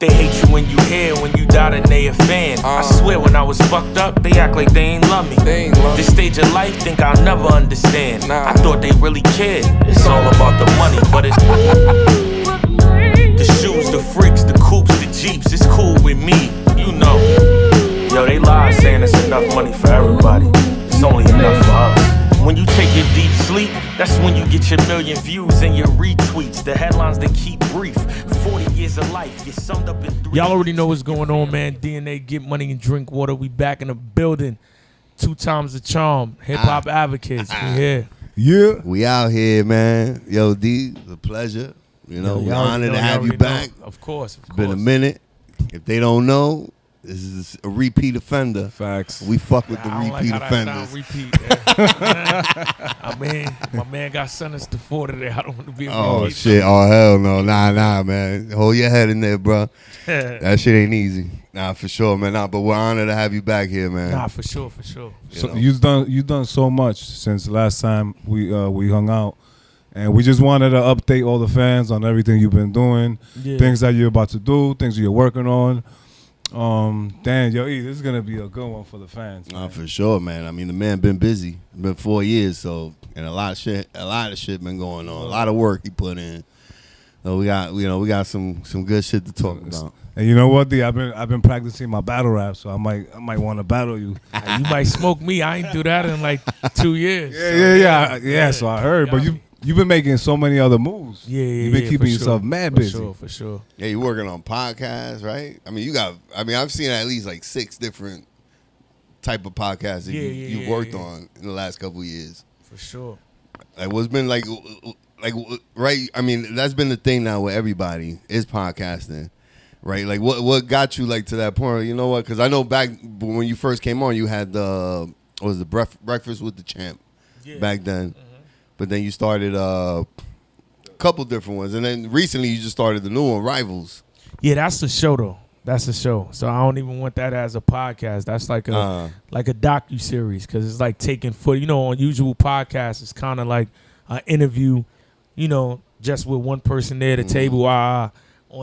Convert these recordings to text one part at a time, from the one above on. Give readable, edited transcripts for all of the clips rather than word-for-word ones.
They hate you when you here, when you die then they a fan. I swear when I was fucked up, they act like they ain't love me. This stage of life, think I'll never understand. I thought they really cared. It's all about the money, but it's the shoes, the freaks, the coupes, the jeeps. It's cool with me, you know. Yo, they lie saying it's enough money for everybody. It's only enough for us. When you take your deep sleep, that's when you get your million views and your retweets. The headlines that keep brief. 40 years of life, get summed up in 3. Y'all already know what's going on, man. DNA, Get Money and Drink Water. We back in the building. 2 times the charm. Hip-hop advocates. We here. Yeah. We out here, man. Yo, D, it's a pleasure. You know, we're honored to have you back. Of course. It's been a minute. If they don't know, this is a repeat offender. Facts. We fuck with the repeat offenders. Repeat, yeah. I mean, my man got sentenced to 4 today. I don't want to be a Oh, repeat. shit. Oh, hell no. Nah, man. Hold your head in there, bro. That shit ain't easy. Nah, for sure, man. Nah, but we're honored to have you back here, man. Nah, for sure. So you've done so much since last time we hung out. And we just wanted to update all the fans on everything you've been doing, things that you're about to do, things you're working on. Damn, yo, E, this is gonna be a good one for the fans. Nah, for sure, man. I mean, the man been busy. Been 4 years, so and a lot of shit been going on. A lot of work he put in. So we got some good shit to talk about. And you know what, D? I've been practicing my battle rap, so I might want to battle you. You might smoke me. I ain't do that in like 2 years. Yeah. So I heard, but you've been making so many other moves. Yeah. You've been keeping yourself mad busy. For sure. Yeah, you working on podcasts, right? I mean, I've seen at least like 6 different type of podcasts that you've worked on in the last couple of years. For sure. Like what's been like, right? I mean, that's been the thing now with everybody is podcasting, right? Like what got you like to that point? You know what? Because I know back when you first came on, you had the Breakfast with the Champ back then. Mm-hmm. But then you started a couple different ones. And then recently you just started the new one, Rivals. Yeah, that's the show, though. That's the show. So I don't even want that as a podcast. That's like a docu-series because it's like taking footage. You know, on usual podcasts, it's kind of like an interview, you know, just with one person there at the table. On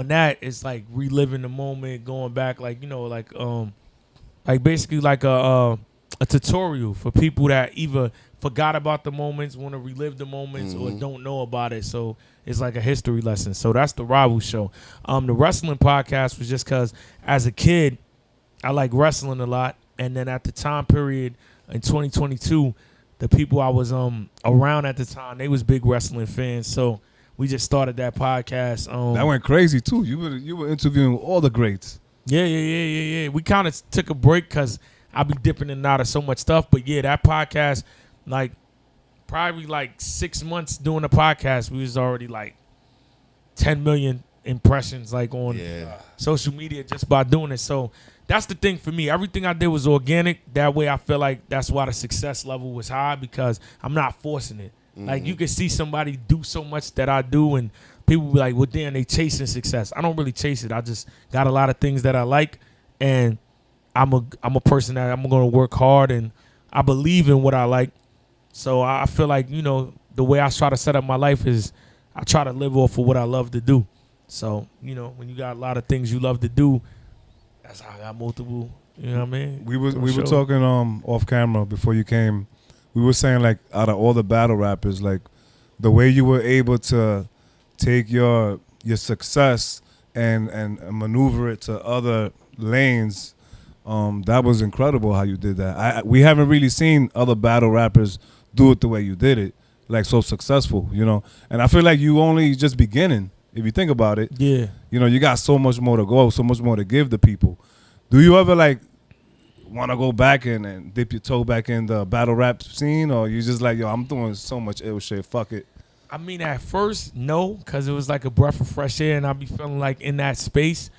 that, it's like reliving the moment, going back, like, you know, like basically like a tutorial for people that either forgot about the moments, want to relive the moments, or don't know about it. So it's like a history lesson. So that's the Rival Show. The wrestling podcast was just because as a kid, I like wrestling a lot. And then at the time period in 2022, the people I was around at the time, they was big wrestling fans. So we just started that podcast. That went crazy too. You were interviewing all the greats. Yeah. We kind of took a break because I be dipping in and out of so much stuff. But yeah, that podcast, like probably like 6 months doing the podcast, we was already like 10 million impressions like on social media just by doing it. So that's the thing for me. Everything I did was organic. That way I feel like that's why the success level was high because I'm not forcing it. Like you can see somebody do so much that I do and people be like, well, damn, they chasing success. I don't really chase it. I just got a lot of things that I like and I'm a person that I'm going to work hard and I believe in what I like. So I feel like, you know, the way I try to set up my life is I try to live off of what I love to do. So, you know, when you got a lot of things you love to do, that's how I got multiple, you know what I mean? We were talking off camera before you came. We were saying like out of all the battle rappers, like the way you were able to take your success and maneuver it to other lanes, that was incredible how you did that. We haven't really seen other battle rappers do it the way you did it, like so successful, you know. And I feel like you only just beginning, if you think about it. Yeah. You know, you got so much more to go, so much more to give the people. Do you ever like want to go back and dip your toe back in the battle rap scene, or you just like, yo, I'm doing so much ill shit, fuck it? I mean, at first, no, because it was like a breath of fresh air, and I be feeling like in that space.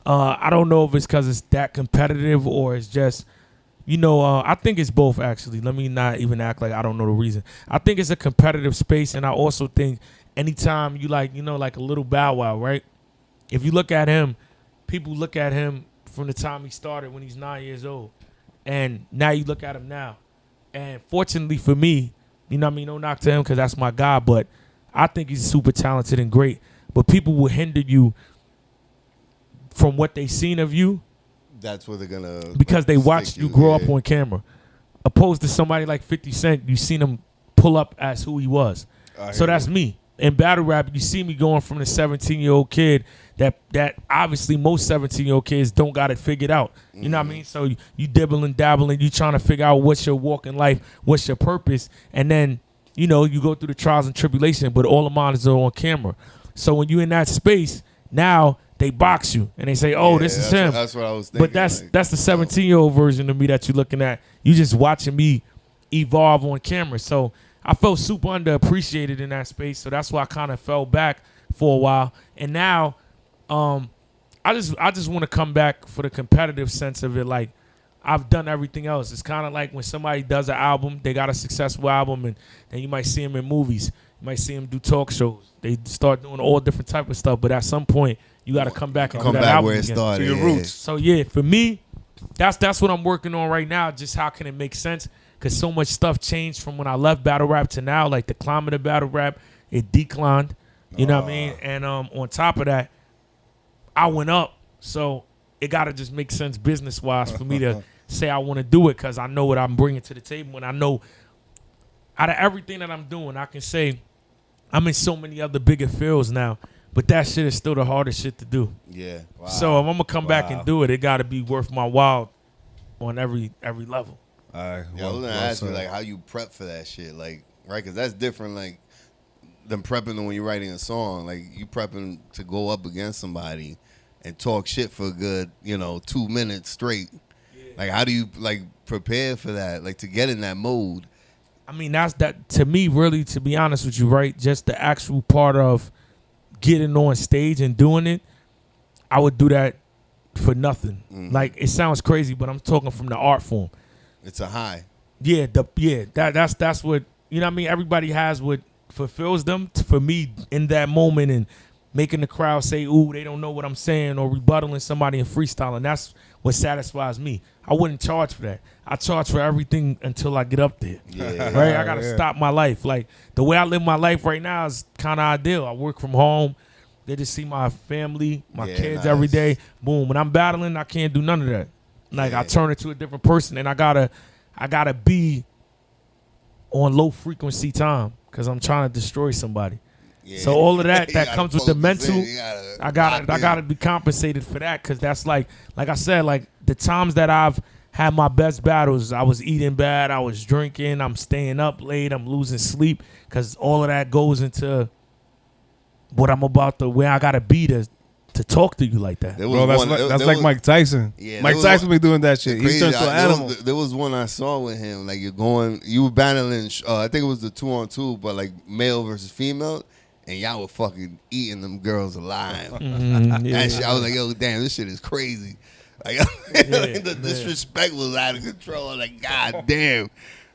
I don't know if it's because it's that competitive or it's just, you know, I think it's both, actually. Let me not even act like I don't know the reason. I think it's a competitive space, and I also think anytime you like, you know, like a little Bow Wow, right? If you look at him, people look at him from the time he started when he's 9 years old. And now you look at him now. And fortunately for me, you know what I mean, no knock to him because that's my guy, but I think he's super talented and great. But people will hinder you from what they seen of you That's what they're gonna because they watched stick you grow yeah. up on camera. Opposed to somebody like 50 Cent, you seen him pull up as who he was. So that's me. In battle rap, you see me going from the 17-year-old kid that obviously most 17-year-old kids don't got it figured out. You know what I mean? So you dibbling, dabbling, you trying to figure out what's your walk in life, what's your purpose, and then, you know, you go through the trials and tribulation, but all the monitors are on camera. So when you in that space, now they box you and they say, oh, this is him. That's what I was thinking. But that's the 17-year-old version of me that you're looking at. You just watching me evolve on camera. So I felt super underappreciated in that space. So that's why I kind of fell back for a while. And now I just want to come back for the competitive sense of it. Like, I've done everything else. It's kind of like when somebody does an album, they got a successful album, and then you might see them in movies. You might see them do talk shows. They start doing all different type of stuff. But at some point, you got to come back and do that album where it again. started. To your roots. So yeah, for me, that's what I'm working on right now. Just how can it make sense? Because so much stuff changed from when I left battle rap to now. Like the climate of battle rap, it declined. You know what I mean? And on top of that, I went up. So it got to just make sense business wise for me to say I want to do it because I know what I'm bringing to the table, and I know out of everything that I'm doing, I can say I'm in so many other bigger fields now. But that shit is still the hardest shit to do. Yeah. Wow. So if I'm gonna come back and do it, it got to be worth my while on every level. All right. Yeah, I was gonna ask you like how you prep for that shit, like right? Because that's different, like than prepping when you're writing a song. Like you prepping to go up against somebody and talk shit for a good, 2 minutes straight. Yeah. Like how do you like prepare for that? Like to get in that mode. I mean, that's that to me. Really, to be honest with you, right? Just the actual part of getting on stage and doing it, I would do that for nothing. Like it sounds crazy, but I'm talking from the art form. It's a high. Yeah, that's what you know what I mean. Everybody has what fulfills them. For me, in that moment and making the crowd say, "Ooh, they don't know what I'm saying," or rebuttaling somebody in freestyling. That's what satisfies me. I wouldn't charge for that. I charge for everything until I get up there. Yeah. Right? I gotta stop my life. Like the way I live my life right now is kind of ideal. I work from home. They just see my family, my kids every day. Boom. When I'm battling, I can't do none of that. Like I turn into a different person, and I gotta be on low frequency time because I'm trying to destroy somebody. Yeah. So all of that comes with the mental. I gotta be compensated for that because that's like I said, like the times that I've had my best battles, I was eating bad, I was drinking, I'm staying up late, I'm losing sleep because all of that goes into what I'm about to where I gotta be to talk to you like that. Bro, that's like Mike Tyson. Yeah, Mike Tyson be doing that shit. He turned to an animal. There was one I saw with him. Like you were battling. I think it was the 2-on-2, but like male versus female. And y'all were fucking eating them girls alive. That shit, I was like, yo, damn, this shit is crazy. Like, the disrespect was out of control. Like, god damn.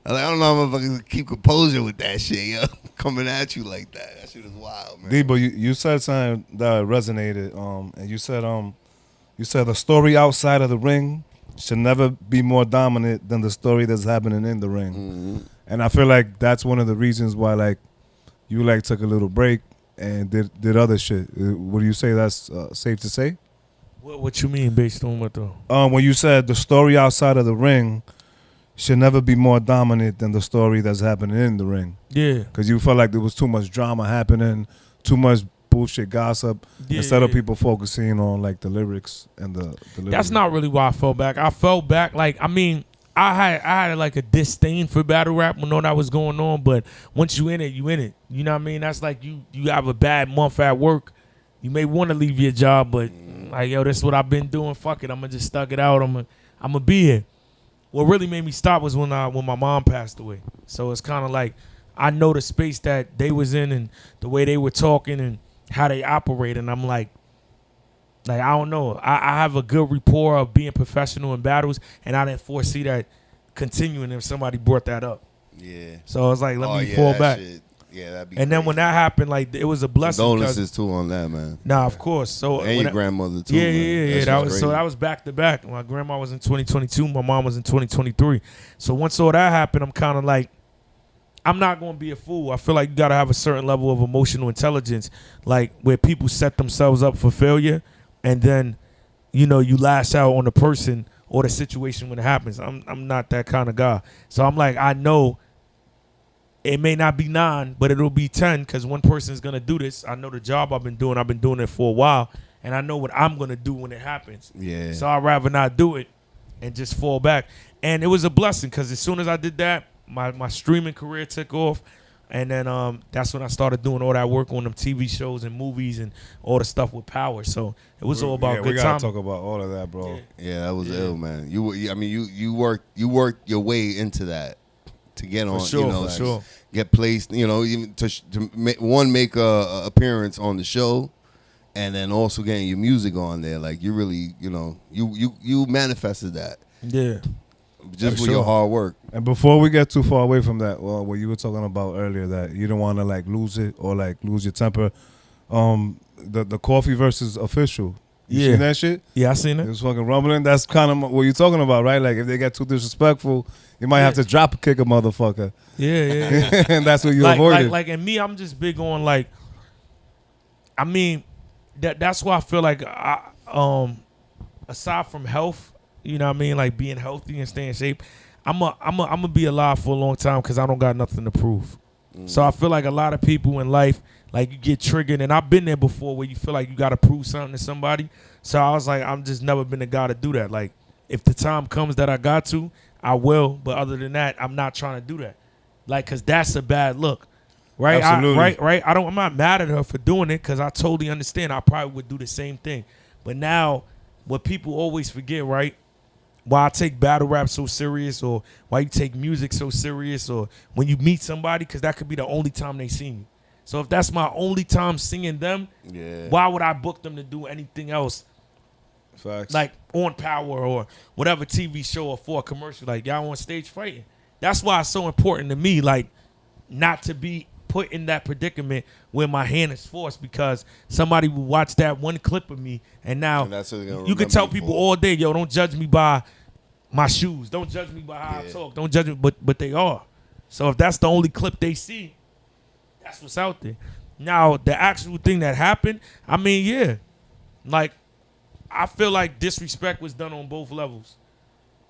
I was like, I don't know if I can keep composure with that shit, yo. Coming at you like that. That shit is wild, man. Debo, you said something that resonated. And you said the story outside of the ring should never be more dominant than the story that's happening in the ring. Mm-hmm. And I feel like that's one of the reasons why, like, you like took a little break and did other shit. Would you say that's safe to say? What you mean based on what though? When you said the story outside of the ring should never be more dominant than the story that's happening in the ring. Yeah. Because you felt like there was too much drama happening, too much bullshit gossip, instead of people focusing on like the lyrics and the delivery. That's not really why I fell back. I fell back like, I mean, I had like a disdain for battle rap when all that was going on, but once you in it, you in it. You know what I mean? That's like you have a bad month at work. You may want to leave your job, but like, yo, this is what I've been doing. Fuck it. I'm going to just stuck it out. I'm gonna be here. What really made me stop was when my mom passed away. So it's kind of like I know the space that they was in and the way they were talking and how they operate, and I'm like I don't know. I have a good rapport of being professional in battles, and I didn't foresee that continuing if somebody brought that up. Yeah. So I was like, let me fall back. Shit. Yeah, that'd be. And crazy. Then when that happened, like it was a blessing. Condolences too on that, man. Nah, of course. So and your grandmother too. Yeah, yeah. That was back to back. My grandma was in 2022. My mom was in 2023. So once all that happened, I'm kind of like, I'm not going to be a fool. I feel like you got to have a certain level of emotional intelligence, like where people set themselves up for failure. And then you lash out on the person or the situation when it happens. I'm not that kind of guy. So I'm like, I know it may not be 9, but it'll be 10 because one person is gonna do this. I know the job I've been doing it for a while, and I know what I'm gonna do when it happens. Yeah. So I'd rather not do it and just fall back. And it was a blessing because as soon as I did that, my streaming career took off. And then that's when I started doing all that work on them TV shows and movies and all the stuff with Power. So it was all about good we time. gotta talk about all of that, bro. Yeah, that was ill, man. You worked your way into that to get on, For sure. get placed, even to make a appearance on the show, and then also getting your music on there. Like you really, you manifested that. Yeah. Just with your hard work. And before we get too far away from that, well, what you were talking about earlier, that you don't want to like lose it or like lose your temper. The Coffee versus Official. You seen that shit? Yeah, I seen It it. was fucking rumbling. That's kind of what you're talking about, right? Like if they get too disrespectful, you might have to drop kick a motherfucker. Yeah. And that's what you avoided. Like, and me, I'm just big on like. I mean, that's why I feel like aside from health. You know what I mean? Like being healthy and staying in shape. I'm a be alive for a long time because I don't got nothing to prove. So I feel like a lot of people in life, like you get triggered, and I've been there before where you feel like you got to prove something to somebody. So I was like, I'm just never been the guy to do that. Like if the time comes that I got to, I will. But other than that, I'm not trying to do that. Like, cause that's a bad look, right? Absolutely. Right. I'm not mad at her for doing it because I totally understand. I probably would do the same thing. But now, what people always forget, right? Why I take battle rap so serious, or why you take music so serious, or when you meet somebody, because that could be the only time they see me. So if that's my only time seeing them, why would I book them to do anything else? Facts. Like on Power or whatever TV show or for a commercial, like y'all on stage fighting. That's why it's so important to me, like not to be put in that predicament where my hand is forced because somebody will watch that one clip of me and now you can tell people all day, yo, don't judge me by my shoes. Don't judge me by how I talk. Don't judge me, but they are. So if that's the only clip they see, that's what's out there. Now, the actual thing that happened, I mean, yeah. Like, I feel like disrespect was done on both levels.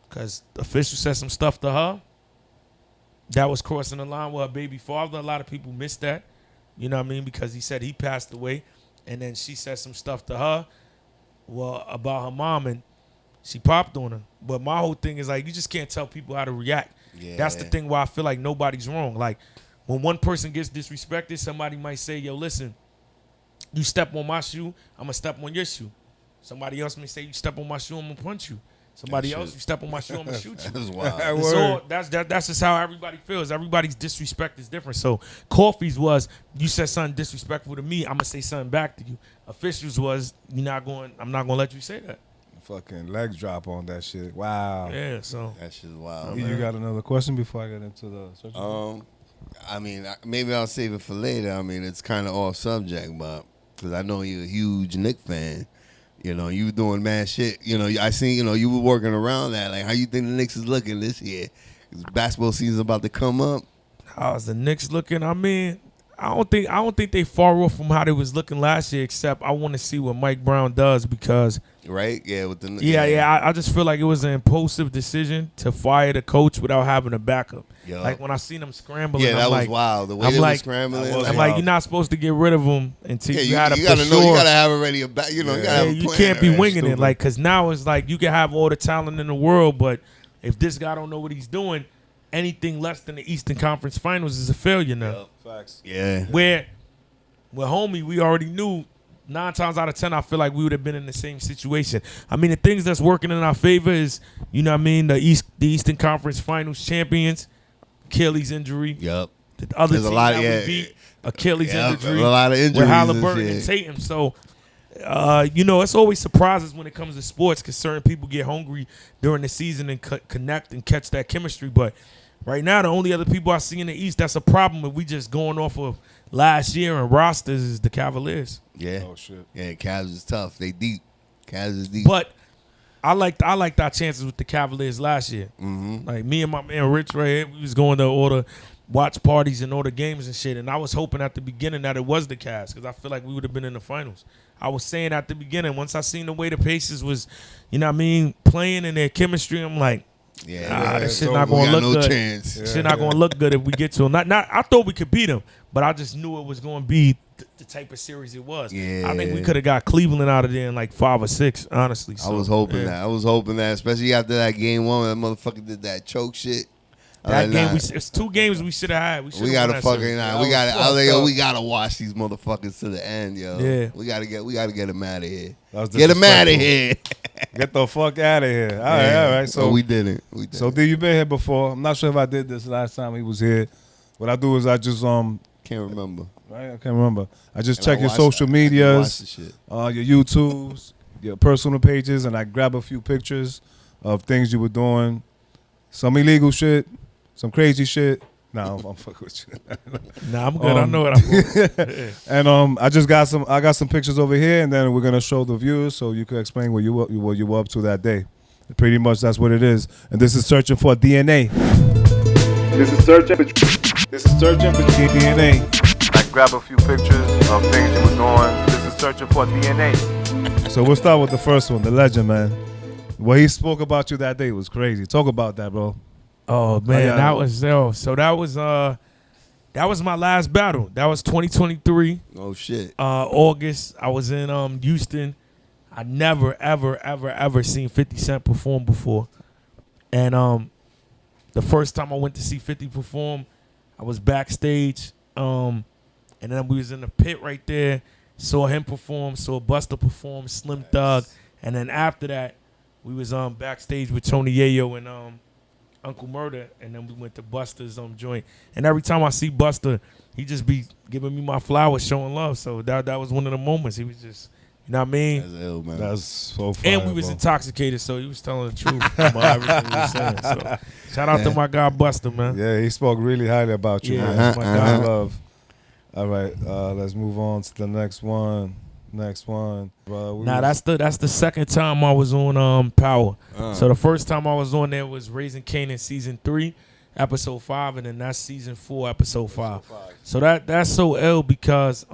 Because the official said some stuff to her that was crossing the line with her baby father. A lot of people missed that. You know what I mean? Because he said he passed away. And then she said some stuff to her about her mom, and she popped on her. But my whole thing is, like, you just can't tell people how to react. Yeah. That's the thing why I feel like nobody's wrong. Like, when one person gets disrespected, somebody might say, yo, listen, you step on my shoe, I'm going to step on your shoe. Somebody else may say, you step on my shoe, I'm going to punch you. Somebody else, you step on my shoe, I'm going to shoot you. That's wild. So that's just how everybody feels. Everybody's disrespect is different. So Coffee's was, you said something disrespectful to me, I'm going to say something back to you. Officials was, I'm not going to let you say that. Fucking legs drop on that shit. Wow. Yeah, so. That shit's wild. You got another question before I get into the search? I mean, maybe I'll save it for later. I mean, it's kind of off subject, but because I know you're a huge Knicks fan. You know, you doing mad shit. You know, I seen, you were working around that. Like, how you think the Knicks is looking this year? 'Cause basketball season's about to come up. How's the Knicks looking? I mean, I don't think they far off from how they was looking last year, except I want to see what Mike Brown does because Right? Yeah, with the I just feel like it was an impulsive decision to fire the coach without having a backup. Yup. Like when I seen them scrambling, Yeah, that I'm was like, wild. The way I'm they like- were scrambling. I'm like, you're not supposed to get rid of him until you had a you for gotta know. sure. You gotta have already a back. You know, you gotta have a You plan can't be already. winging it, Stupid. like, cause now it's like you can have all the talent in the world, but if this guy don't know what he's doing, anything less than the Eastern Conference Finals is a failure now. Facts. Yeah. Where with homie, we already knew 9 times out of 10, I feel like we would have been in the same situation. I mean, the things that's working in our favor is, you know what I mean, the Eastern Conference Finals champions, Achilles injury. Yep. The other There's a team lot, that yeah. we beat, Achilles Yep, injury. a lot of injuries with and Halliburton and shit. Tatum. So, it's always surprises when it comes to sports because certain people get hungry during the season and connect and catch that chemistry. But right now, the only other people I see in the East that's a problem if we just going off of last year and rosters is the Cavaliers. Yeah. Oh shit. Yeah, Cavs is tough. They deep. Cavs is deep. But I liked our chances with the Cavaliers last year. Mm-hmm. Like me and my man Rich right here, we was going to all watch parties and all the games and shit. And I was hoping at the beginning that it was the Cavs because I feel like we would have been in the finals. I was saying at the beginning, once I seen the way the Pacers was, you know what I mean, playing in their chemistry, I'm like, this shit not gonna look good. Chance. Shit not gonna look good if we get to them. Not. I thought we could beat them, but I just knew it was gonna be the type of series it was. Yeah. I think we could have got Cleveland out of there in like 5 or 6. Honestly, I was hoping that. I was hoping that, especially after that game one, that motherfucker did that choke shit. That game, it's 2 games we should have had. We gotta fucking. We gotta. I was like, yo, we gotta watch these motherfuckers to the end, yo. Yeah. We gotta get them out of here. Get them out of here. Get the fuck out of here. All right. So we didn't. So D, you been here before. I'm not sure if I did this last time he was here. What I do is I just can't remember. Right, I can't remember. I just check your social medias, your YouTubes, your personal pages, and I grab a few pictures of things you were doing. Some illegal shit, some crazy shit. Nah, I'm fucking with you. Nah, I'm good. I know what I'm doing. And I got some pictures over here, and then we're gonna show the viewers so you can explain what you were up to that day. Pretty much that's what it is. And this is searching for DNA. This is searching for DNA. I grab a few pictures of things you were doing. This is searching for DNA. So we'll start with the first one, the legend, man. What he spoke about you that day was crazy. Talk about that, bro. Oh man, that was my last battle. That was 2023. Oh shit. August. I was in Houston. I never ever seen 50 Cent perform before. And the first time I went to see 50 perform, I was backstage. And then we was in the pit right there. Saw him perform, saw Busta perform, Slim Thug. And then after that, we was backstage with Tony Yayo and Uncle Murder, and then we went to Busta's joint. And every time I see Busta, he just be giving me my flowers, showing love. So that was one of the moments. He was just, you know what I mean? That's ill, man. That's so fire, and we was bro. Intoxicated, so he was telling the truth about everything he was saying. So shout out to my guy Busta, man. Yeah, he spoke really highly about you, Yeah, man. that's my guy. Love. All right, let's move on to the next one. Nah, that's the second time I was on Power. So the first time I was on there was Raising Kanan season 3, episode 5, and then that's season 4, episode 5. So that's so ill because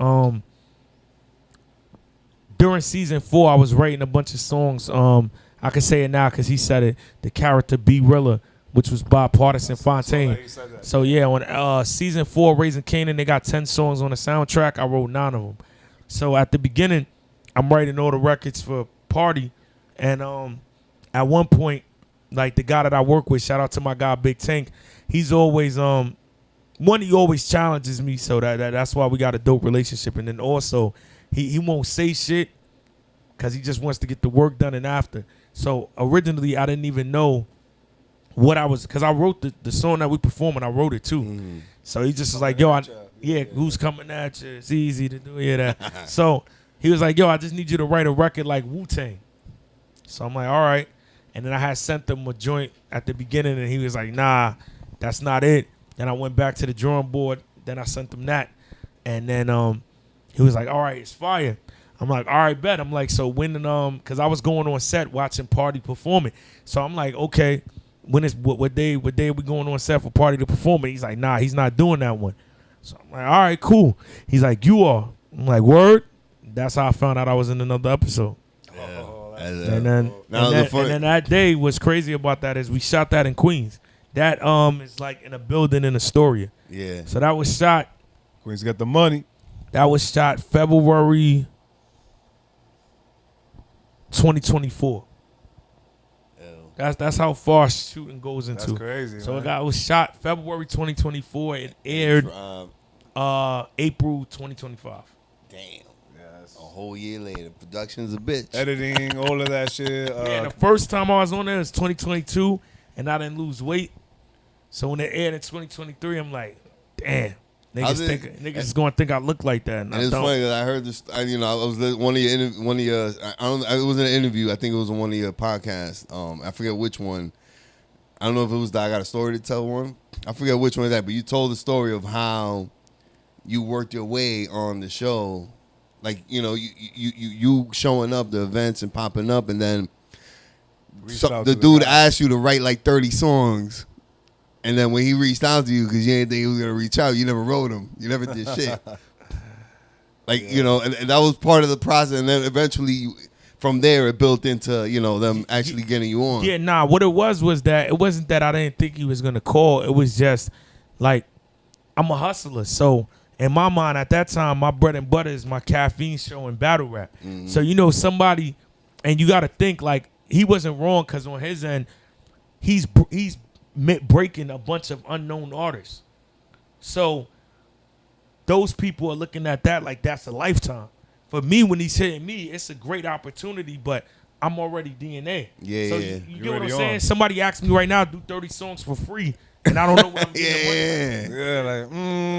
during season 4 I was writing a bunch of songs. I can say it now because he said it. The character B Rilla, which was bipartisan Fontaine. So yeah, on season 4, Raising Kanan, they got 10 songs on the soundtrack. I wrote 9 of them. So at the beginning, I'm writing all the records for Party, and at one point, like the guy that I work with, shout out to my guy Big Tank, he's always he always challenges me, so that's why we got a dope relationship. And then also, he won't say shit because he just wants to get the work done and after. So originally, I didn't even know what I was, because I wrote the song that we perform, and I wrote it too. Mm-hmm. So he just was like, yo, who's coming at you? It's easy to do that. So he was like, yo, I just need you to write a record like Wu-Tang. So I'm like, all right. And then I had sent him a joint at the beginning, and he was like, nah, that's not it. Then I went back to the drawing board. Then I sent him that. And then he was like, all right, it's fire. I'm like, all right, bet. I'm like, so when, because I was going on set watching Party performing. So I'm like, okay, when is what day are we going on set for Party to perform? And he's like, nah, he's not doing that one. So I'm like, all right, cool. He's like, you are. I'm like, word? That's how I found out I was in another episode. Yeah. And then that day, what's crazy about that is we shot that in Queens. That is like in a building in Astoria. Yeah. So that was shot. Queens got the money. That was shot February 2024. That's how far shooting goes into. That's crazy. So man. it was shot February 2024. It aired April 2025. Damn. Yes. A whole year later. Production's a bitch. Editing, all of that shit. Yeah, the first time I was on there was 2022, and I didn't lose weight. So when it aired in 2023, I'm like, damn. Niggas is going to think I look like that. And it's funny that I heard this. I was one of your. It was in an interview. I think it was on one of your podcasts. I forget which one. I don't know if it was the I Got a Story to Tell one. I forget which one of that. But you told the story of how you worked your way on the show, like you showing up the events and popping up, and then the dude asked you to write like 30 songs. And then when he reached out to you, because you didn't think he was gonna reach out, you never wrote him. You never did shit. Like, you know, and that was part of the process. And then eventually, from there, it built into, you know, them actually getting you on. Yeah, nah. What it was that it wasn't that I didn't think he was gonna call. It was just like I'm a hustler. So in my mind at that time, my bread and butter is my caffeine show and battle rap. Mm-hmm. So you know somebody, and you got to think like he wasn't wrong because on his end, he's breaking a bunch of unknown artists. So those people are looking at that like that's a lifetime. For me, when he's hitting me, it's a great opportunity, but I'm already DNA. Yeah, so yeah. you You're get what I'm already saying? on. Somebody asked me right now, do 30 songs for free, and I don't know what I'm getting. Yeah. Yeah, like,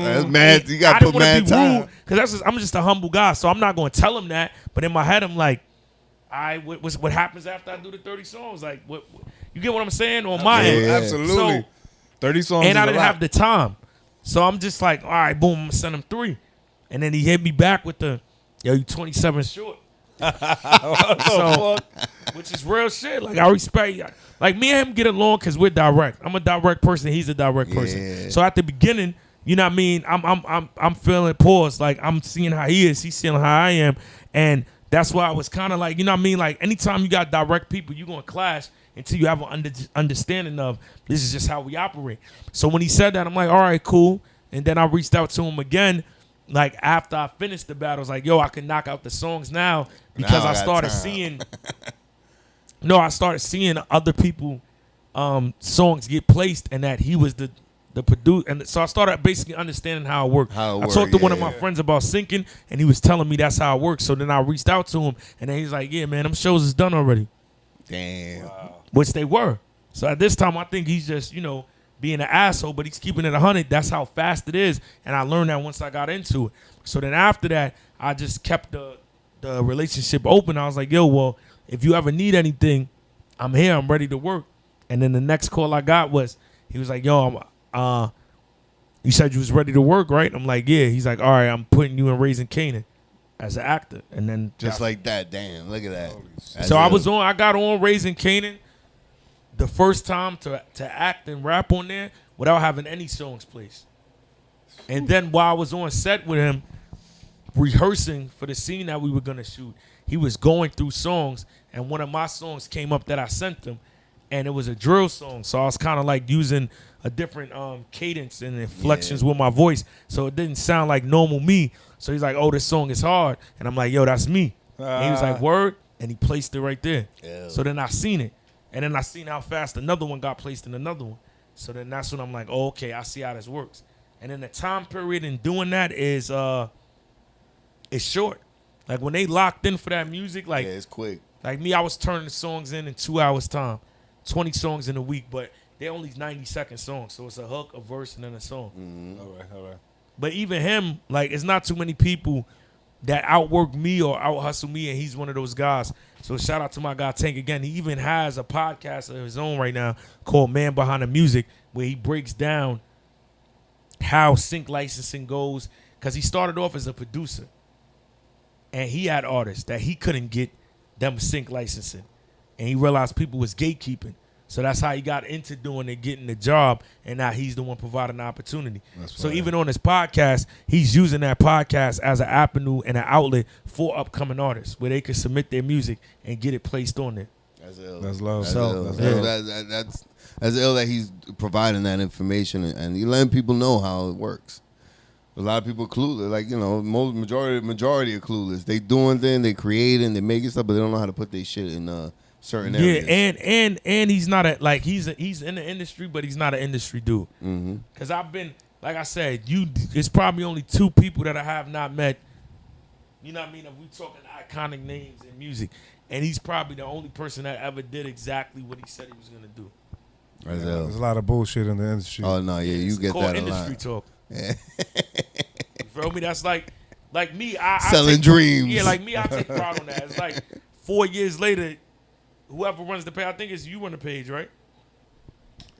That's mad. You got I to didn't put want mad to be time. rude because I'm just a humble guy, so I'm not going to tell him that. But in my head, I'm like, what happens after I do the 30 songs? Like, what you get what I'm saying? On my end, Yeah. absolutely. So, 30 songs and is I a didn't lot. have the time, so I'm just like, all right, boom, I'm gonna send him 3, and then he hit me back with the, yo, you 27 short. So, which is real shit. Like I respect, like me and him get along because we're direct. I'm a direct person. He's a direct person. Yeah. So at the beginning, you know what I mean. I'm feeling pause. Like I'm seeing how he is. He's seeing how I am, and that's why I was kind of like, you know what I mean. Like anytime you got direct people, you gonna clash until you have an understanding of this is just how we operate. So when he said that, I'm like, all right, cool. And then I reached out to him again. Like after I finished the battle, I was like, yo, I can knock out the songs now because Now I I got started time. seeing. No, I started seeing other people songs get placed, and that he was the producer, and so I started basically understanding how it worked. How it I talked to worked, one of yeah. my friends about syncing, and he was telling me that's how it works. So then I reached out to him, and then he's like, "Yeah, man, them shows is done already," Damn. which they were. So at this time, I think he's just being an asshole, but he's keeping it 100. That's how fast it is, and I learned that once I got into it. So then after that, I just kept the relationship open. I was like, "Yo, well, if you ever need anything, I'm here. I'm ready to work." And then the next call I got was, he was like, "Yo, you said you was ready to work, right?" I'm like, "Yeah." He's like, "All right, I'm putting you in Raising Canaan as an actor." And then Just like that. Damn. Look at that. That's so ill. I got on Raising Canaan the first time to act and rap on there without having any songs placed. And then while I was on set with him, rehearsing for the scene that we were gonna shoot, he was going through songs, and one of my songs came up that I sent him, and it was a drill song. So I was kind of like using a different cadence and inflections with my voice, so it didn't sound like normal me. So he's like, "Oh, this song is hard," and I'm like, "Yo, that's me." And he was like, "Word," and he placed it right there. Ew. So then I seen it, and then I seen how fast another one got placed in another one. So then that's when I'm like, "Oh, okay, I see how this works." And then the time period in doing that is short. Like when they locked in for that music, like Yeah, it's quick. like me, I was turning the songs in 2 hours time, 20 songs in a week, but they're only 90-second songs, so it's a hook, a verse, and then a song. All right. But even him, like, it's not too many people that outwork me or out hustle me, and he's one of those guys. So shout out to my guy Tank again. He even has a podcast of his own right now called Man Behind the Music, where he breaks down how sync licensing goes, because he started off as a producer, and he had artists that he couldn't get them sync licensing, and he realized people was gatekeeping. So that's how he got into doing it, getting the job, and now he's the one providing the opportunity. So even on his podcast, he's using that podcast as an avenue and an outlet for upcoming artists where they can submit their music and get it placed on there. That's ill. That's love. That's So, ill. that's That's- that's ill that he's providing that information and he letting people know how it works. A lot of people are clueless. Like, majority are clueless. They doing things, they creating, they making stuff, but they don't know how to put their shit in certain areas. Yeah, and he's not he's in the industry, but he's not an industry dude. Mm-hmm. Because I've been, like I said, it's probably only 2 people that I have not met. You know what I mean? If we talking iconic names in music, and he's probably the only person that ever did exactly what he said he was gonna do. That's Yeah, ill. there's a lot of bullshit in the industry. Oh no, yeah, you It's get called that a industry lot. talk. Yeah. You feel me? That's like me. I Selling take- dreams. Yeah, like me. I take pride on that. It's like 4 years later, whoever runs the page, I think it's you on the page, right?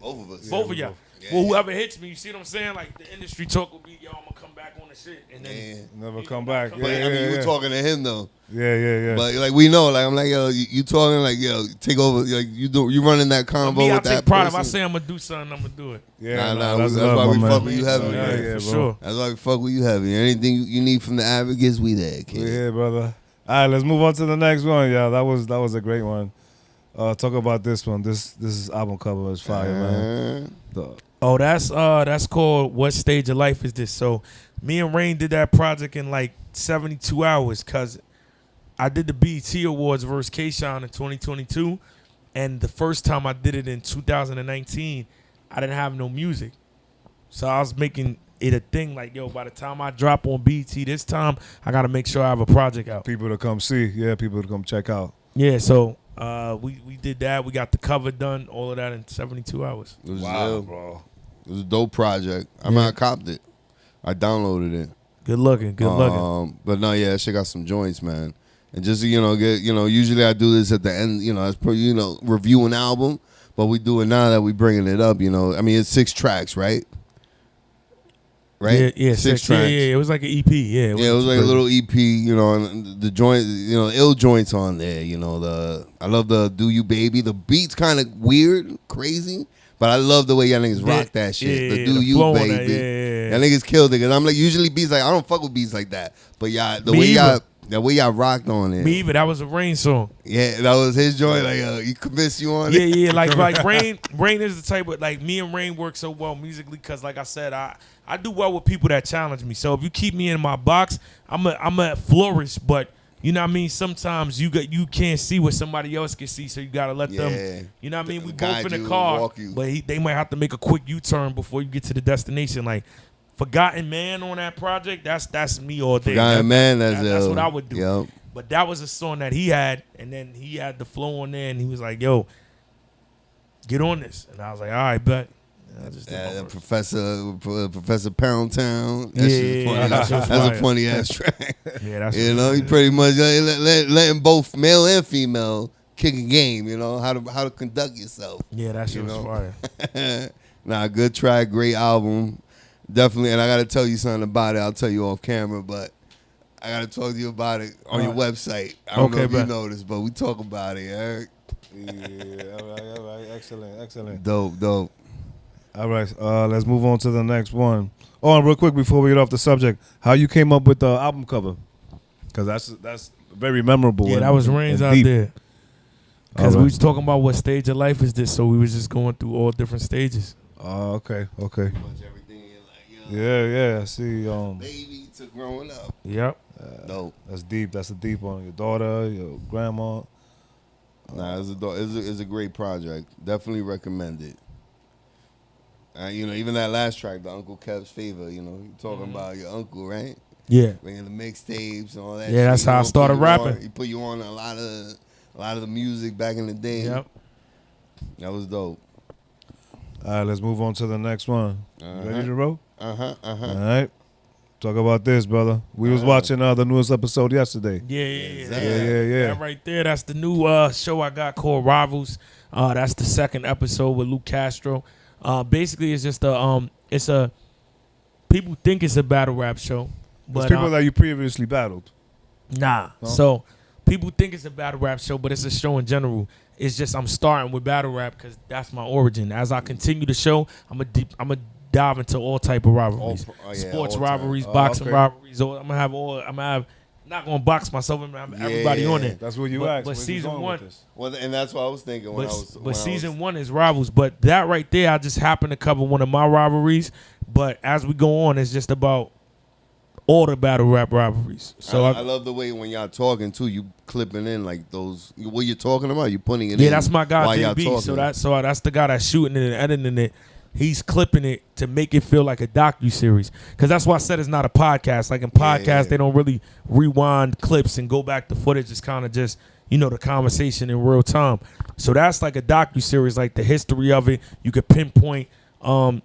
Both of us. Both of y'all. Yeah, Well, whoever hits me, you see what I'm saying? Like the industry talk will be, yo, I'm gonna come back on the shit, and then Never you come know, back. come But back. I mean, you were talking to him though. Yeah. But like we know, like I'm like, yo, you talking like, yo, take over. Like you running that convo Me, I with take that pride. If person. I say I'm gonna do something, I'm gonna do it. Yeah, that's why we fuck with you heavy. Yeah, bro. for sure. That's why we fuck with you heavy. Anything you need from the advocates, we there, kid. We here, brother. All right, let's move on to the next one, y'all. That was a great one. Talk about this one. This album cover is fire, man. Oh, that's called What Stage of Life Is This? So me and Rain did that project in like 72 hours because I did the BET Awards versus K-Shine in 2022. And the first time I did it in 2019, I didn't have no music. So I was making it a thing like, yo, by the time I drop on BET this time, I got to make sure I have a project out. People to come see. Yeah, people to come check out. Yeah, so we did that. We got the cover done, all of that in 72 hours. It was Wow, ill. bro. It was a dope project. I mean, I copped it. I downloaded it. Good looking. But no, yeah, that shit got some joints, man. And just usually I do this at the end, as per review an album, but we do it now that we bringing it up. I mean, it's 6 tracks, right? Right? Yeah, 6 tracks. Yeah, it was like an EP. Yeah, It was like a little EP, and the joint, ill joints on there. I love the Do You Baby. The beat's kind of weird, crazy, but I love the way y'all niggas rock that shit. The Do You flow on Baby. that, yeah. Y'all niggas killed it, because I'm like, usually beats like, I don't fuck with beats like that. But y'all, the way y'all rocked on it. Me either. That was a Rain song. Yeah, that was his joint. Like, he convinced you on it. Yeah. Like Rain is the type of, like, me and Rain work so well musically because, like I said, I do well with people that challenge me. So if you keep me in my box, I'm a flourish. But you know what I mean. Sometimes you can't see what somebody else can see, so you gotta let them. You know what I mean. We both in the car, but they might have to make a quick U-turn before you get to the destination. Like Forgotten Man on that project, that's me all day. Forgotten Man, that's what I would do. Yep. But that was a song that he had, and then he had the flow on there, and he was like, "Yo, get on this," and I was like, "All right, bet." I just did my work. Professor Poundtown. That's a funny ass track. Yeah, that's he pretty much letting both male and female kick a game. How to conduct yourself. Yeah, that shit was fire. Nah, good track, great album, definitely. And I gotta tell you something about it. I'll tell you off camera, but I gotta talk to you about it on your website. I don't know if you noticed, but we talk about it, Eric. Yeah, all right. Excellent. Dope. All right, let's move on to the next one. Oh, and real quick before we get off the subject, how you came up with the album cover? Because that's very memorable. Yeah, that was Rain's out there. Because we was talking about what stage of life is this, so we was just going through all different stages. Oh, okay. Yeah. Yeah, I see. Baby to growing up. Yep. Dope. That's deep. That's a deep one. Your daughter, your grandma. Nah, it's a great project. Definitely recommend it. Even that last track, the Uncle Kev's Favor. You talking about your uncle, right? Yeah. Bringing the mixtapes and all that. Yeah, that's how I started rapping. He put you on a lot of the music back in the day. Yep. That was dope. All right, let's move on to the next one. Ready to roll? All right. Talk about this, brother. We was watching the newest episode yesterday. Yeah. Yeah. That right there, that's the new show I got called Rivals. That's the second episode with Luke Castro. Basically, it's just people think it's a battle rap show, but It's people that you previously battled. Nah. No? So people think it's a battle rap show, but it's a show in general. It's just I'm starting with battle rap because that's my origin. As I continue the show, I'm gonna dive into all type of rivalries, sports rivalries, boxing rivalries. I'm gonna have. Not gonna box myself. I'm gonna have everybody on it. That's what you asked. But season one. Well, and that's what I was thinking But season one is rivals. But that right there, I just happened to cover one of my rivalries. But as we go on, it's just about all the battle rap rivalries. So I love the way when y'all talking too, you clipping in like those. What you're talking about? You putting it in. Yeah, that's my guy while y'all JB. talking. So that's the guy that's shooting it and editing it. He's clipping it to make it feel like a docuseries. Because that's why I said it's not a podcast. Like in podcasts, they don't really rewind clips and go back to footage. It's kind of just, the conversation in real time. So that's like a docuseries, like the history of it. You could pinpoint, when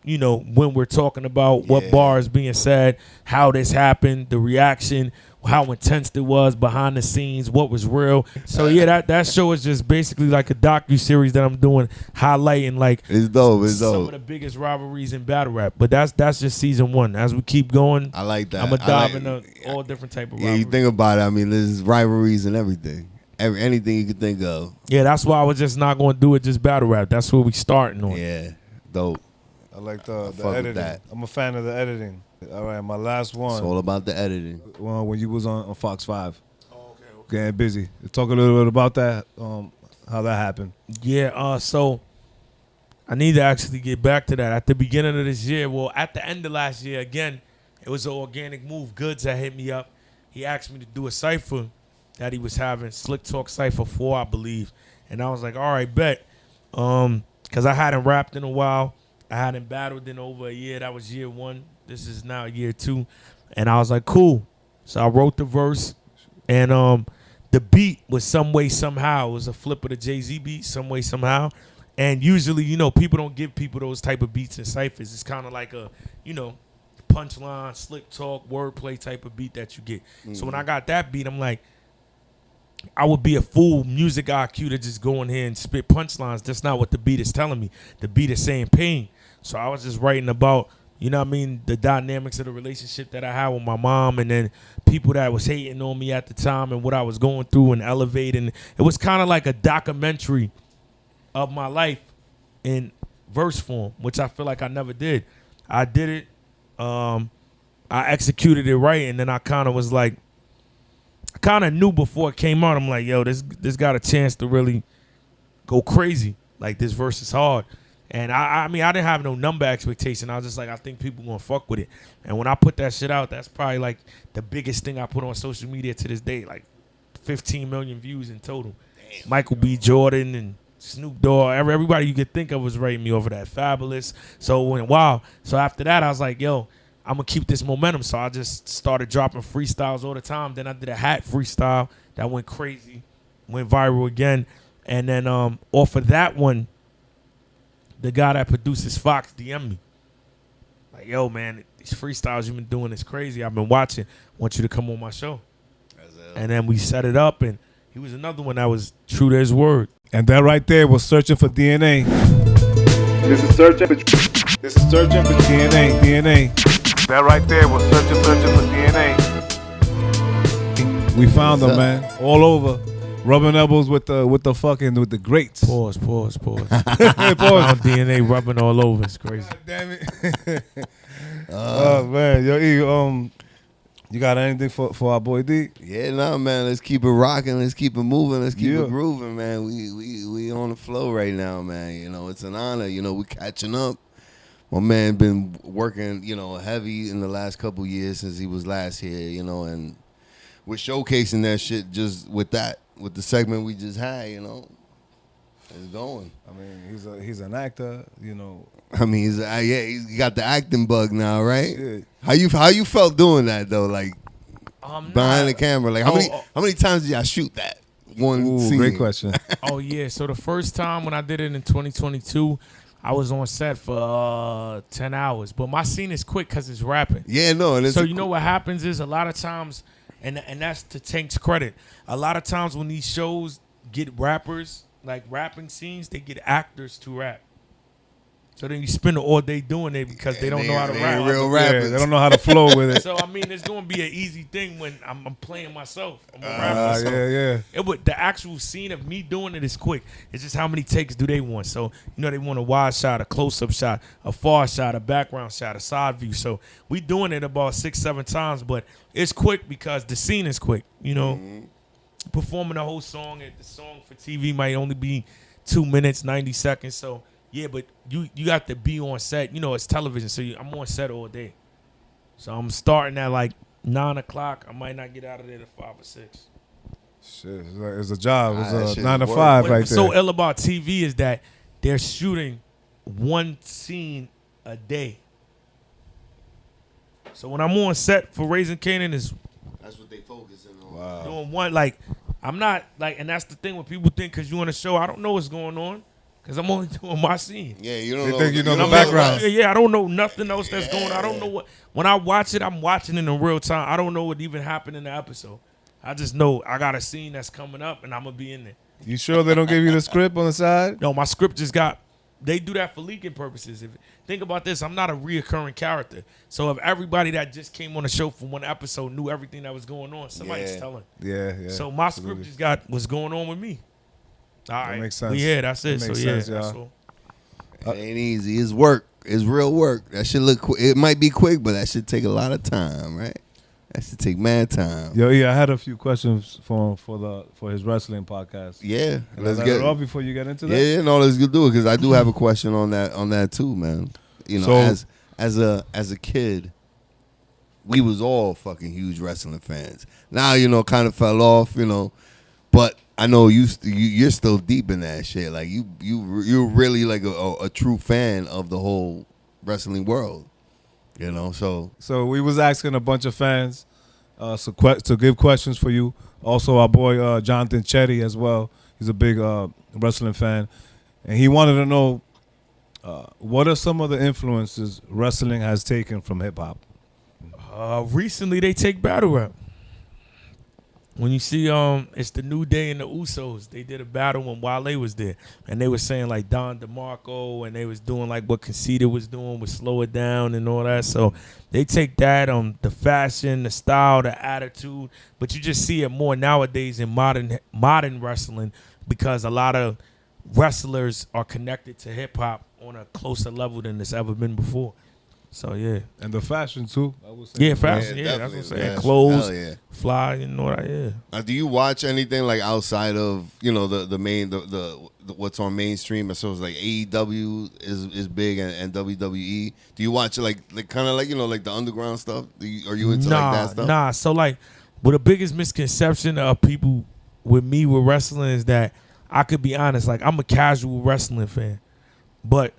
we're talking about what bar is being said, how this happened, the reaction, how intense it was behind the scenes, what was real. So yeah, that show is just basically like a docu-series that I'm doing, highlighting like It's dope. It's some dope. of the biggest rivalries in battle rap. But that's just season 1. As we keep going, I like that. I'm gonna dive into all different type of Yeah, rivalries. you think about it. I mean, there's rivalries and everything. Anything you could think of. Yeah, that's why I was just not gonna do it just battle rap. That's what we starting on. Yeah, dope. I like the fuck with editing. that. I'm a fan of the editing. All right, my last It's one. all about the editing. When you was on Fox 5. Oh, okay. Getting busy. Talk a little bit about that, how that happened. Yeah, so I need to actually get back to that. At the beginning of this year, well, at the end of last year, again, it was an organic move. Goods that hit me up. He asked me to do a cypher that he was having, Slick Talk Cypher 4, I believe. And I was like, all right, bet. Because I hadn't rapped in a while. I hadn't battled in over a year. That was year 1. This is now year 2. And I was like, cool. So I wrote the verse. And the beat was Some Way, Somehow. It was a flip of the Jay-Z beat, Some Way, Somehow. And usually, people don't give people those type of beats and ciphers. It's kind of like a, punchline, slick talk, wordplay type of beat that you get. Mm-hmm. So when I got that beat, I'm like, I would be a fool music IQ to just go in here and spit punchlines. That's not what the beat is telling me. The beat is saying pain. So I was just writing about, the dynamics of the relationship that I had with my mom, and then people that was hating on me at the time and what I was going through and elevating. It was kind of like a documentary of my life in verse form, which I feel like I never did. I did it. I executed it right, and then I kind of was like, I kind of knew before it came out. I'm like, yo, this got a chance to really go crazy. Like, this verse is hard. And I mean, I didn't have no number expectation. I was just like, I think people gonna fuck with it. And when I put that shit out, that's probably like the biggest thing I put on social media to this day. Like 15 million views in total. Damn. Michael B. Jordan and Snoop Dogg, everybody you could think of was rating me over that. Fabulous. So it went wild. So after that, I was like, yo, I'm gonna keep this momentum. So I just started dropping freestyles all the time. Then I did a hat freestyle that went crazy, went viral again. And then off of that one, the guy that produces Fox DM'd me. Like, yo, man, these freestyles you've been doing is crazy. I've been watching. Want you to come on my show. And then we set it up, and he was another one that was true to his word. And that right there was searching for DNA. This is searching for DNA. DNA. That right there was searching for DNA. We found them, man, all over. Rubbing elbows with the greats. Pause. Pause. Found DNA rubbing all over. It's crazy. God damn it. Oh man, yo, you got anything for our boy D? Yeah, no, man. Let's keep it rocking. Let's keep it moving. Let's keep it grooving, man. We on the flow right now, man. It's an honor. We catching up. My man been working, heavy in the last couple years since he was last here, and we're showcasing that shit just with the segment we just had, it's going. I mean, he's an actor, I mean, he got the acting bug now, right? Shit. How you felt doing that though? Like behind the camera, like how many times did y'all shoot that one scene? Great question. Oh yeah, so the first time when I did it in 2022, I was on set for 10 hours, but my scene is quick because it's rapping. Yeah, no. And so know what happens is a lot of times. And that's to Tank's credit. A lot of times when these shows get rappers, like rapping scenes, they get actors to rap. So then you spend all day doing it because they don't know how to rap. Real rappers. They don't know how to flow with it. So, I mean, it's going to be an easy thing when I'm playing myself. I'm going to rap myself. Yeah. The actual scene of me doing it is quick. It's just how many takes do they want. So, they want a wide shot, a close-up shot, a far shot, a background shot, a side view. So, we doing it about 6-7 times, but it's quick because the scene is quick. Performing the whole song, the song for TV might only be 2 minutes, 90 seconds. So, yeah, but you got to be on set. It's television, so I'm on set all day. So I'm starting at like 9 o'clock. I might not get out of there till 5 or 6. Shit, it's a job. It's a 9 to 5 right there. What's so ill about TV is that they're shooting one scene a day. So when I'm on set for Raising Canaan, that's what they focusing on. Wow. Doing one, like, I'm not, like, and that's the thing when people think because you on a show, I don't know what's going on. because I'm only doing my scene. Yeah, you don't They know. think you know the don't background. Yeah, I don't know nothing else that's going on. I don't know what. When I watch it, I'm watching it in real time. I don't know what even happened in the episode. I just know I got a scene that's coming up, and I'm gonna be in there. You sure they don't give you the script on the side? No, my script just got. They do that for leaking purposes. Think about this, I'm not a reoccurring character. So if everybody that just came on the show for one episode knew everything that was going on, somebody's telling. Yeah. So my script just got what's going on with me. All right, makes sense. Yeah, that's it. That makes So yeah, sense, that's y'all. all. It ain't easy. It's work. It's real work. That should look quick. It might be quick, but that should take a lot of time, right? That should take mad time. Yo, I had a few questions for his wrestling podcast. Yeah, Let's get it off before you get into that. Yeah, no, let's do it because I do have a question on that too, man. You know, So- as a kid, we was all fucking huge wrestling fans. Now, you know, kind of fell off, you know, but I know you're still deep in that shit. Like you're really like a true fan of the whole wrestling world. You know, so we was asking a bunch of fans to give questions for you. Also, our boy Jonathan Chetty as well. He's a big wrestling fan, and he wanted to know what are some of the influences wrestling has taken from hip hop. Recently, they take battle rap. When you see it's the New Day and the Usos, they did a battle when Wale was there, and they were saying like Don DeMarco, and they was doing like what Conceited was doing with Slow It Down and all that. So they take that the fashion, the style, the attitude, but you just see it more nowadays in modern wrestling because a lot of wrestlers are connected to hip hop on a closer level than it's ever been before. So yeah, And the fashion too, I would say. yeah, fashion, yeah, that's what I'm definitely. saying. Hell Clothes, yeah. fly, you know what I Do you watch anything like outside of, you know, the main the what's on mainstream? So it's like AEW is big and WWE. Do you watch like kind of like, you know, like the underground stuff? Are you into like that stuff? Nah. So like, well, the biggest misconception of people with me with wrestling is that I could be honest. Like, I'm a casual wrestling fan, but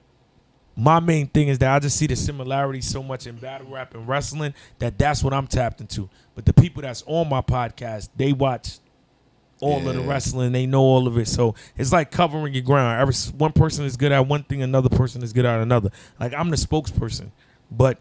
my main thing is that I just see the similarities so much in battle rap and wrestling that's what I'm tapped into. But the people that's on my podcast, they watch all of the wrestling. They know all of it. So it's like covering your ground. One person is good at one thing, another person is good at another. Like, I'm the spokesperson. But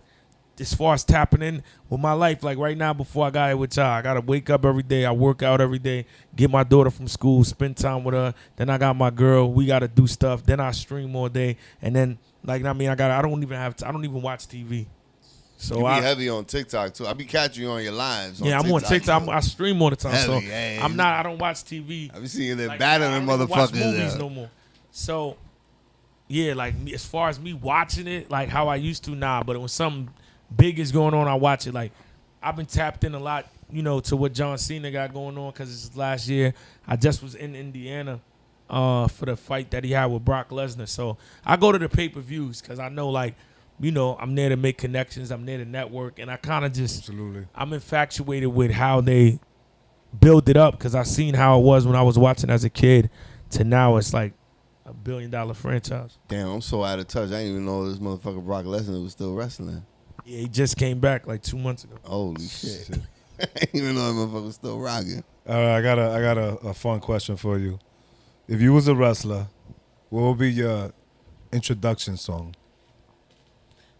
as far as tapping in with my life, like right now before I got here with y'all, I got to wake up every day. I work out every day, get my daughter from school, spend time with her. Then I got my girl. We got to do stuff. Then I stream all day. And then, like, I mean, I don't even watch TV. So You be heavy on TikTok too. I be catching you on your lives. I'm on TikTok. I stream all the time. Heavy, So yeah. I don't watch TV. I be seeing them Like, battling I don't even watch motherfuckers. movies no more. So, yeah, like as far as me watching it, like how I used to, nah. But when something big is going on, I watch it. Like, I've been tapped in a lot, you know, to what John Cena got going on because it's last year. I just was in Indiana for the fight that he had with Brock Lesnar. So I go to the pay-per-views because I know, like, you know, I'm there to make connections. I'm there to network. And I kind of just, Absolutely. I'm infatuated with how they build it up because I seen how it was when I was watching as a kid to now it's like $1 billion franchise. Damn, I'm so out of touch. I didn't even know this motherfucker Brock Lesnar was still wrestling. Yeah, he just came back like 2 months ago. Holy shit. I didn't even know that motherfucker was still rocking. All right, I got a fun question for you. If you was a wrestler, what would be your introduction song?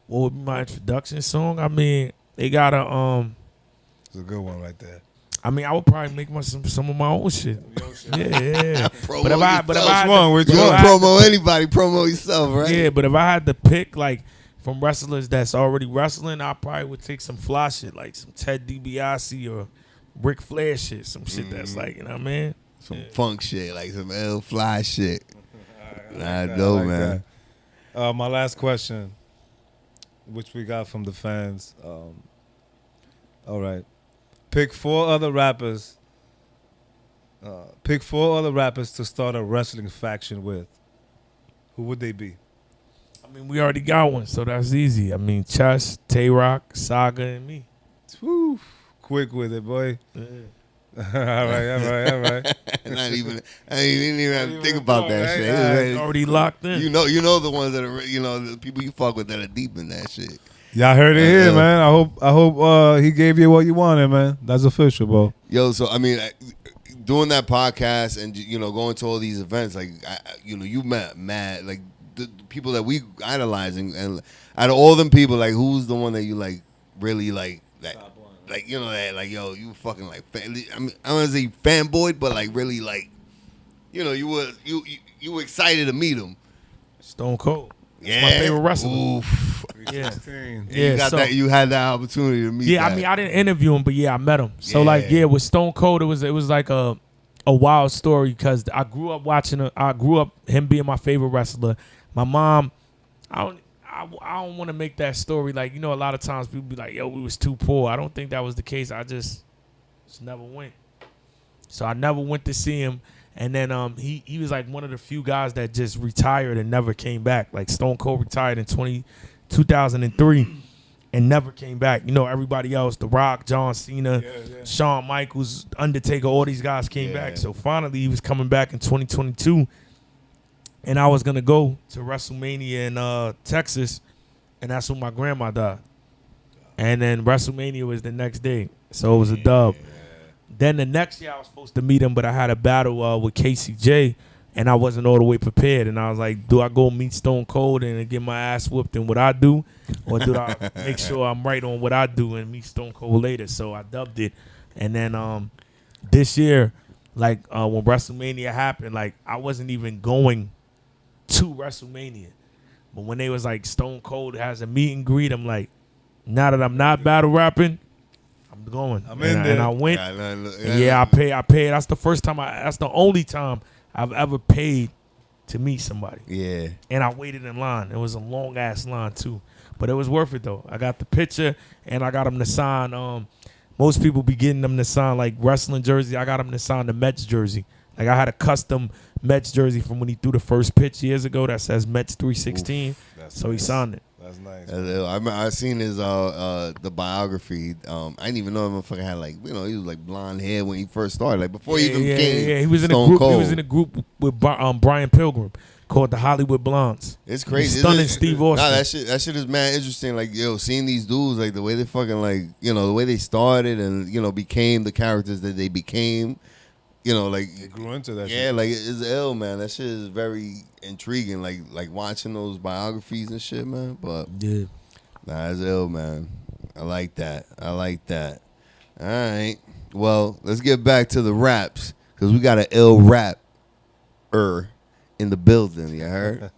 What would be my introduction song? I mean, they got It's a good one right there. I mean, I would probably make some of my own shit. Yeah. Promo But if I yourself. had Which You if don't I had promo anybody, promo yourself, right? Yeah, but if I had to pick, like, from wrestlers that's already wrestling, I probably would take some fly shit, like some Ted DiBiase or Ric Flair shit, some shit that's like, you know what I mean? Some funk shit, like some L fly shit. I I know, like man. that. My last question, which we got from the fans. All right. Pick four other rappers to start a wrestling faction with. Who would they be? I mean, we already got one, so that's easy. I mean, Chess, Tay-Rock, Saga, and me. Woo, quick with it, boy. all right. Not even, I didn't even have to think about that shit. It's already locked in. You know the ones that are, you know, the people you fuck with that are deep in that shit. Y'all heard it here, Yeah. man. I hope he gave you what you wanted, man. That's official, bro. Yo, so I mean, doing that podcast and going to all these events, like you met mad like the people that we idolizing, and out of all them people, like who's the one that you like really like that, like that like yo you fucking like I mean I don't want to say fanboy, but like really like you were excited to meet him. Stone Cold. Yeah, my favorite wrestler. Oof. Yeah. You got that. You had that opportunity to meet. Yeah, that. I mean, I didn't interview him, but yeah, I met him. So with Stone Cold, it was like a wild story because I grew up watching. I grew up him being my favorite wrestler. My mom, I don't want to make that story like a lot of times people be like, yo, we was too poor. I don't think that was the case. I just never went. So I never went to see him. And then he was like one of the few guys that just retired and never came back. Like Stone Cold retired in 2003 and never came back. Everybody else, The Rock, John Cena, Shawn Michaels, Undertaker, all these guys came back. So finally he was coming back in 2022. And I was going to go to WrestleMania in Texas, and that's when my grandma died. And then WrestleMania was the next day. So it was a dub. Then the next year I was supposed to meet him, but I had a battle with KCJ, and I wasn't all the way prepared. And I was like, do I go meet Stone Cold and get my ass whooped in what I do? Or do I make sure I'm right on what I do and meet Stone Cold later? So I dubbed it. And then this year, like when WrestleMania happened, like I wasn't even going to WrestleMania. But when they was like, Stone Cold has a meet and greet, I'm like, now that I'm not battle rapping, I'm going. I'm in there. And I went. I paid. That's the first time. That's the only time I've ever paid to meet somebody. Yeah. And I waited in line. It was a long ass line too, but it was worth it though. I got the picture and I got him to sign. Most people be getting them to sign like wrestling jersey. I got him to sign the Mets jersey. Like I had a custom Mets jersey from when he threw the first pitch years ago that says Mets 316. So he signed it. That's nice. I seen his the biography. I didn't even know the motherfucker had like he was like blonde hair when he first started. Like before he even became he was in Stone a group. Cold. He was in a group with Brian Pilgrim called the Hollywood Blondes. It's crazy. Stunning Steve Austin. Nah, that shit is mad interesting. Like seeing these dudes like the way they fucking like the way they started and became the characters that they became. Like they grew into that. Yeah, shit. like it's ill, man. That shit is very intriguing. Like watching those biographies and shit, man. But yeah, nah, it's ill, man. I like that. All right. Well, let's get back to the raps because we got an ill rapper in the building. You heard?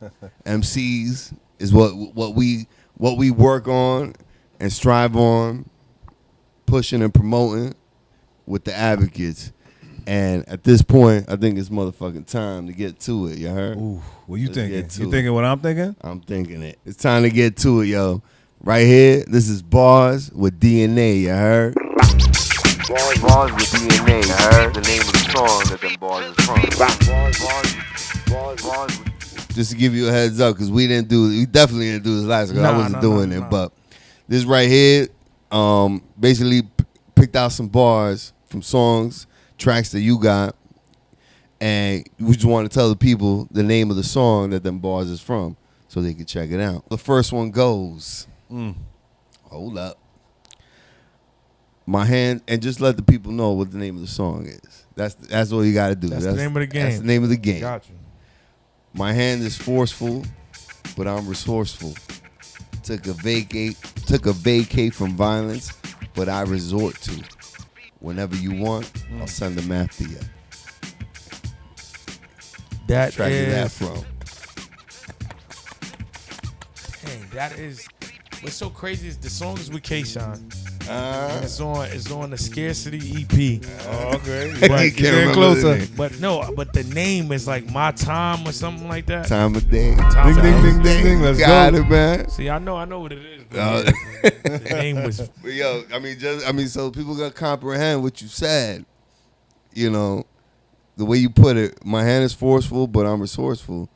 MCs is what we work on and strive on, pushing and promoting with the advocates. And at this point, I think it's motherfucking time to get to it, you heard? Ooh, what you thinking? You it. thinking what I'm thinking? I'm thinking it. It's time to get to it, yo. Right here, this is Bars with DNA, you heard? Bars with DNA, you heard? The name of the song that them bars is from. Just to give you a heads up, because we definitely didn't do this last because I wasn't doing it. But this right here, basically picked out some bars from songs, tracks that you got, and we just want to tell the people the name of the song that them bars is from so they can check it out. The first one goes, hold up. My hand, and just let the people know what the name of the song is. That's all you got to do. That's the name of the game. That's the name of the game. Got you. My hand is forceful, but I'm resourceful. Took a vacate from violence, but I resort to. Whenever you want, I'll send them after you. That track is that from. Dang, that is. What's so crazy is the song is with K-Shine. It's on the Scarcity EP. Oh, okay. But you getting closer. But the name is like My Time or something like that. Time of day. Time Ding, ding, ding, ding, ding. Let's Got go. it, man. See, I know what it is. But the name was. But yo, so people gotta comprehend what you said. The way you put it. My hand is forceful, but I'm resourceful.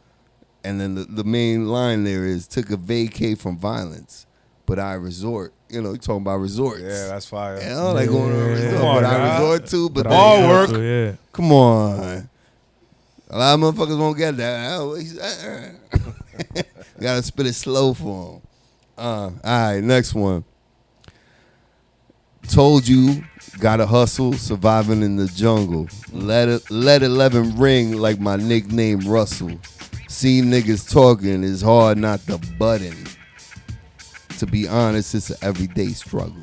And then the main line there is took a vacate from violence, but I resort. You're talking about resorts. Yeah, that's fire. Like going to a resort, but I resort to, but all I work. Yeah. Come on. A lot of motherfuckers won't get that. Gotta spit it slow for them. All right, next one. Told you, gotta hustle, surviving in the jungle. Let 11 ring like my nickname Russell. See niggas talking, it's hard not to button. To be honest, it's an everyday struggle.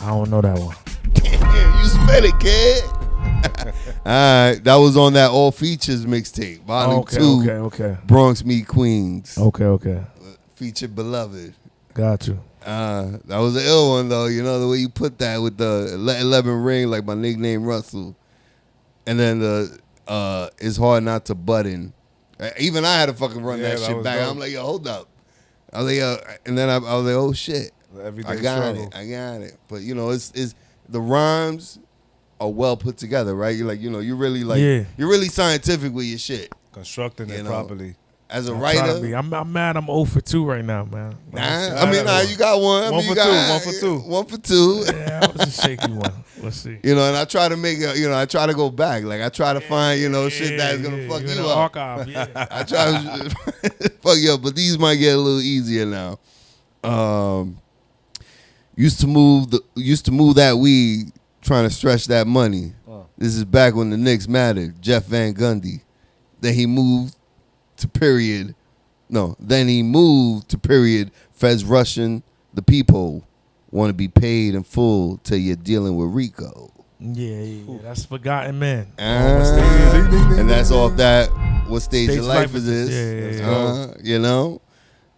I don't know that one. You spit it, kid. Alright, that was on that All Features mixtape. Volume 2. Okay. Bronx Meet Queens. Okay. Featured Beloved. Got you. That was an ill one though, you know, the way you put that with the 11 ring like my nickname Russell. And then the it's hard not to button. Even I had to fucking run that shit back. Dope. I'm like, yo, hold up. I was like, and then I was like, oh shit. Everyday I got it. But you know, it's the rhymes are well put together, right? You're like, you know, you're really scientific with your shit. Constructing it properly. As a I'm writer, I'm mad. I'm 0 for 2 right now, man. you got one. One for two. 1 for 2. Yeah, that was a shaky one. Let's see. You know, and I try to make it, you know, I try to go back. Like, I try to find, you know, shit that's going to fuck you up. Archive, yeah. I try to fuck you up, but these might get a little easier now. Used to move that weed, trying to stretch that money. This is back when the Knicks mattered. Jeff Van Gundy. Then he moved to period. Feds rushing the people. Want to be paid in full till you're dealing with Rico. Yeah. That's Forgotten Man. And that's off that What Stage of Life is this. Yeah. You know?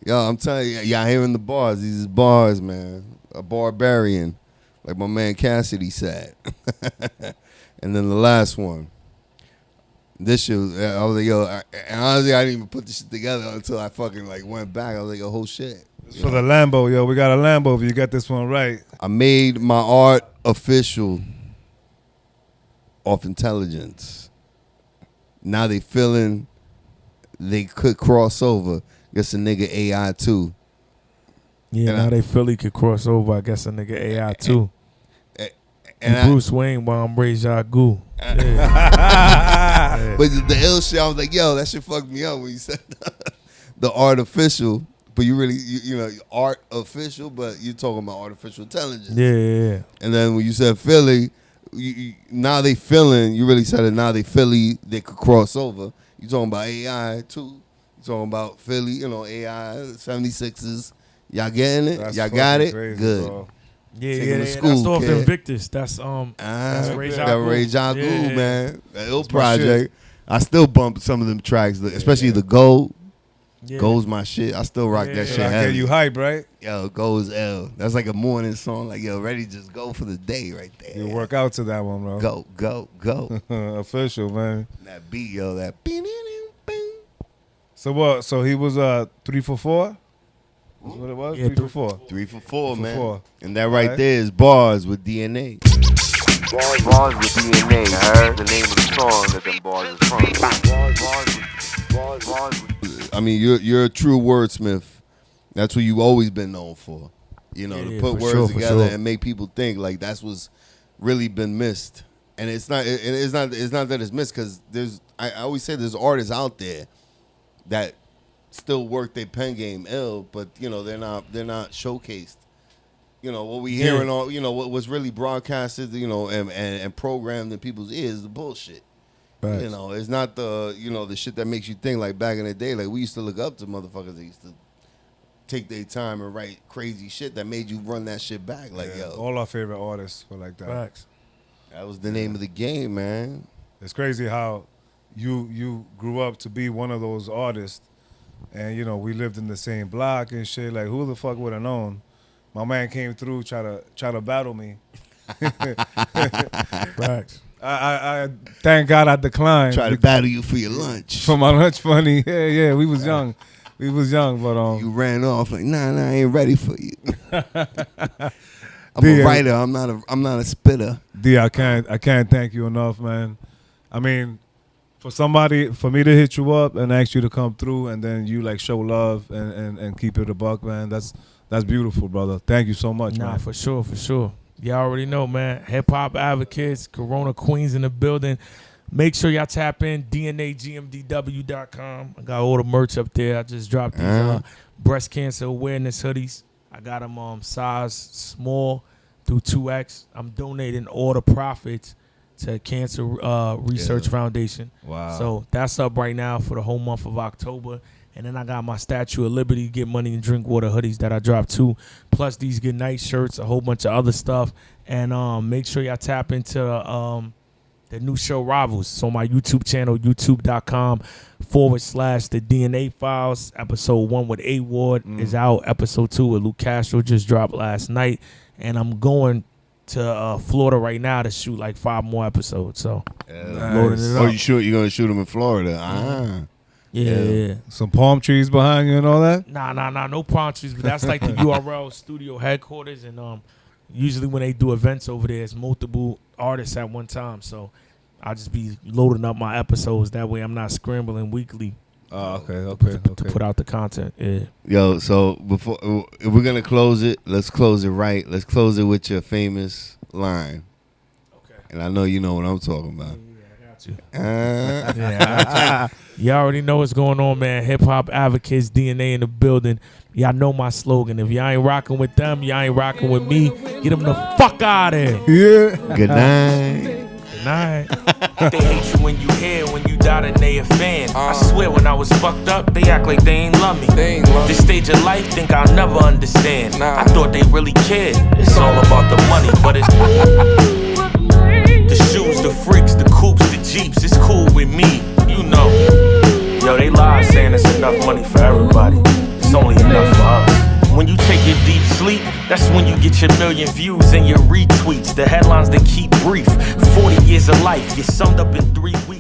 Yo, I'm telling you, y'all hearing the bars. These is bars, man. A barbarian. Like my man Cassidy said. And then the last one. This shit, I was like, yo, and honestly, I didn't even put this shit together until I fucking like went back. I was like, oh, whole shit. For the Lambo, yo, we got a Lambo if you got this one right. I made my art official off intelligence. Now they feeling they could cross over. Guess a nigga AI too. Yeah, And now they Philly could cross over. I guess a nigga AI too. And Bruce Wayne while I'm Ray Jagu. But the ill shit, I was like, yo, that shit fucked me up when you said the artificial. But you really, you know, art official, but you're talking about artificial intelligence. Yeah. And then when you said Philly, now they feeling, you really said it, now they Philly, they could cross over. You talking about AI too. You talking about Philly, you know, AI, 76ers. Y'all getting it? That's Y'all got it? crazy, Good. bro. Take 'em to That's school, off kid. Invictus. That's Ray That Jagu. Ray Jagu, Yeah. man. That ill That's my project. I still bump some of them tracks, especially the Gold. Yeah. Gold's my shit. I still rock that Yeah. shit I heavy. get you hype, right? Yo, Gold's L. That's like a morning song. Like, yo, ready to just go for the day right there. You work out to that one, bro. Go. Official, man. That beat, yo, that. So what? So he was 3 for 4? That's what it was? Yeah, 3 for 4. 3 for 4, for man. 4. And that right Alright. there is bars with DNA. Bars with DNA, you heard? The name of the song that them bars is from. Bars with I mean, you're a true wordsmith. That's what you've always been known for. You know, Yeah, to put for words sure, for together sure. and make people think like that's what's really been missed. And it's not that it's missed because I always say there's artists out there that still work their pen game ill, but you know they're not showcased. You know what we hearing on, you know what was really broadcasted, you know, and programmed in people's ears, the bullshit. Facts. You know, it's not the the shit that makes you think like back in the day. Like we used to look up to motherfuckers that used to take their time and write crazy shit that made you run that shit back. Like Yeah, yo, all our favorite artists were like that. Facts. that was the name of the game, man. It's crazy how you grew up to be one of those artists, and you know we lived in the same block and shit. Like who the fuck would have known? My man came through try to battle me. Facts. I thank God I declined. Try to battle you for your lunch. for my lunch money. Yeah, we was young. We was young, but You ran off like, nah, I ain't ready for you. I'm Yeah. a writer. I'm not a spitter. D, I can't thank you enough, man. I mean, for me to hit you up and ask you to come through, and then you like show love and keep it a buck, man. That's beautiful, brother. Thank you so much, Nah, man. for sure. Y'all already know, man. Hip hop advocates, Corona Queens in the building. Make sure y'all tap in, DNAGMDW.com. I got all the merch up there. I just dropped these breast cancer awareness hoodies. I got them size small through 2X. I'm donating all the profits to Cancer Research Foundation. Wow. So that's up right now for the whole month of October. And then I got my Statue of Liberty, Get Money and Drink Water hoodies that I dropped too. Plus these Good Night shirts, a whole bunch of other stuff. And make sure y'all tap into the new show Rivals. It's on my YouTube channel, youtube.com/The DNA Files. Episode 1 with A Ward is out. Episode 2 with Luke Castro just dropped last night. And I'm going to Florida right now to shoot like 5 more episodes. So loading it up. Oh, you're gonna shoot them in Florida? Ah. Yeah. Some palm trees behind you and all that? Nah, no palm trees, but that's like the URL studio headquarters, and usually when they do events over there, it's multiple artists at one time, so I'll just be loading up my episodes. That way I'm not scrambling weekly. Oh, okay. To put out the content. Yeah. Yo, so before if we're gonna close it, let's close it right. Let's close it with your famous line. Okay. And I know you know what I'm talking about. Yeah, I got you. Uh, Yeah, y'all already know what's going on, man. Hip hop advocates, DNA in the building. Y'all know my slogan. If y'all ain't rocking with them, y'all ain't rocking with me. Get them the fuck out of here. Yeah. Good night. Good night. They hate you when you hear, when you doubt and they a fan. I swear when I was fucked up, they act like they ain't love me. This stage of life, think I'll never understand. I thought they really cared. It's all about the money, but it's the shoes, the freaks, the coupes, the jeeps. It's cool with me, you know. Yo, they lie saying it's enough money for everybody. It's only enough for us. When you take your deep sleep, that's when you get your million views and your retweets. The headlines that keep brief. 40 years of life, get summed up in 3 weeks.